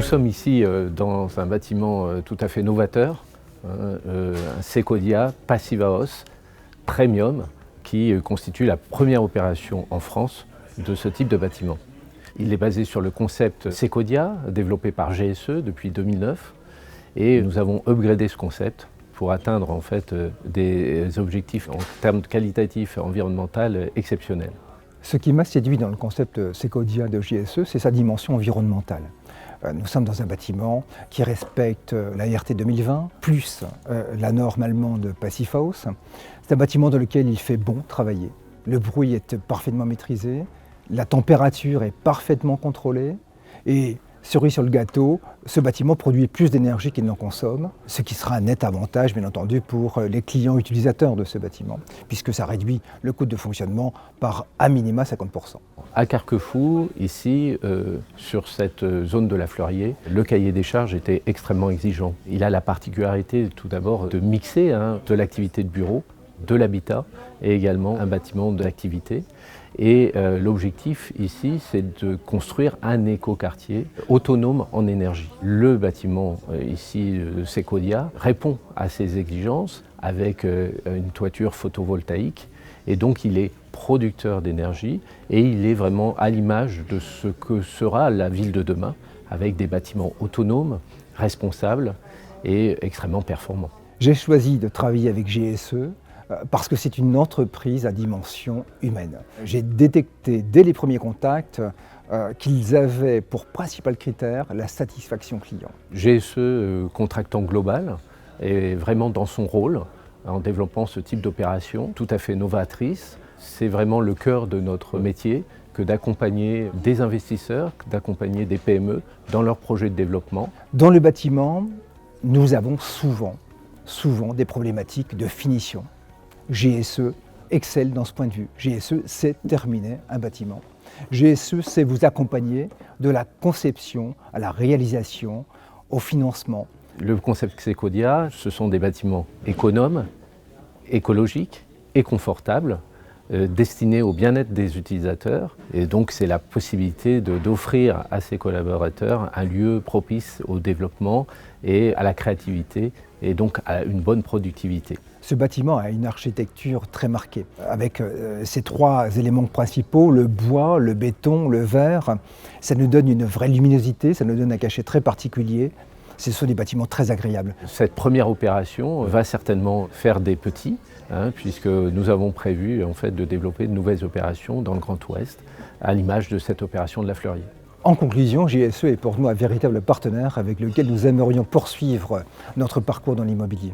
sommes ici dans un bâtiment tout à fait novateur, un Secodia Passive House Premium, qui constitue la première opération en France de ce type de bâtiment. Il est basé sur le concept Secodia, développé par GSE depuis 2009, et nous avons upgradé ce concept pour atteindre en fait des objectifs en termes qualitatifs et environnementaux exceptionnels. Ce qui m'a séduit dans le concept Secodia de GSE, c'est sa dimension environnementale. Nous sommes dans un bâtiment qui respecte la RT 2020, plus la norme allemande Passive House. C'est un bâtiment dans lequel il fait bon travailler. Le bruit est parfaitement maîtrisé, la température est parfaitement contrôlée et, cerise sur le gâteau, ce bâtiment produit plus d'énergie qu'il n'en consomme, ce qui sera un net avantage, bien entendu, pour les clients utilisateurs de ce bâtiment, puisque ça réduit le coût de fonctionnement par à minima 50%. À Carquefou, ici, sur cette zone de la Fleurier, le cahier des charges était extrêmement exigeant. Il a la particularité, tout d'abord, de mixer de l'activité de bureau, de l'habitat et également un bâtiment d'activité. Et l'objectif ici, c'est de construire un écoquartier autonome en énergie. Le bâtiment ici, Secodia, répond à ces exigences avec une toiture photovoltaïque et donc il est producteur d'énergie et il est vraiment à l'image de ce que sera la ville de demain avec des bâtiments autonomes, responsables et extrêmement performants. J'ai choisi de travailler avec GSE parce que c'est une entreprise à dimension humaine. J'ai détecté dès les premiers contacts qu'ils avaient pour principal critère la satisfaction client. GSE, contractant global, est vraiment dans son rôle en développant ce type d'opération tout à fait novatrice. C'est vraiment le cœur de notre métier que d'accompagner des investisseurs, d'accompagner des PME dans leurs projets de développement. Dans le bâtiment, nous avons souvent des problématiques de finition. GSE excelle dans ce point de vue. GSE sait terminer un bâtiment. GSE sait vous accompagner de la conception à la réalisation, au financement. Le concept Secodia, ce sont des bâtiments économes, écologiques et confortables, destinés au bien-être des utilisateurs. Et donc c'est la possibilité d'offrir à ses collaborateurs un lieu propice au développement et à la créativité et donc à une bonne productivité. Ce bâtiment a une architecture très marquée, avec ces trois éléments principaux, le bois, le béton, le verre. Ça nous donne une vraie luminosité, ça nous donne un cachet très particulier. Ce sont des bâtiments très agréables. Cette première opération va certainement faire des petits, puisque nous avons prévu en fait, de développer de nouvelles opérations dans le Grand Ouest, à l'image de cette opération de la Fleurier. En conclusion, GSE est pour nous un véritable partenaire avec lequel nous aimerions poursuivre notre parcours dans l'immobilier.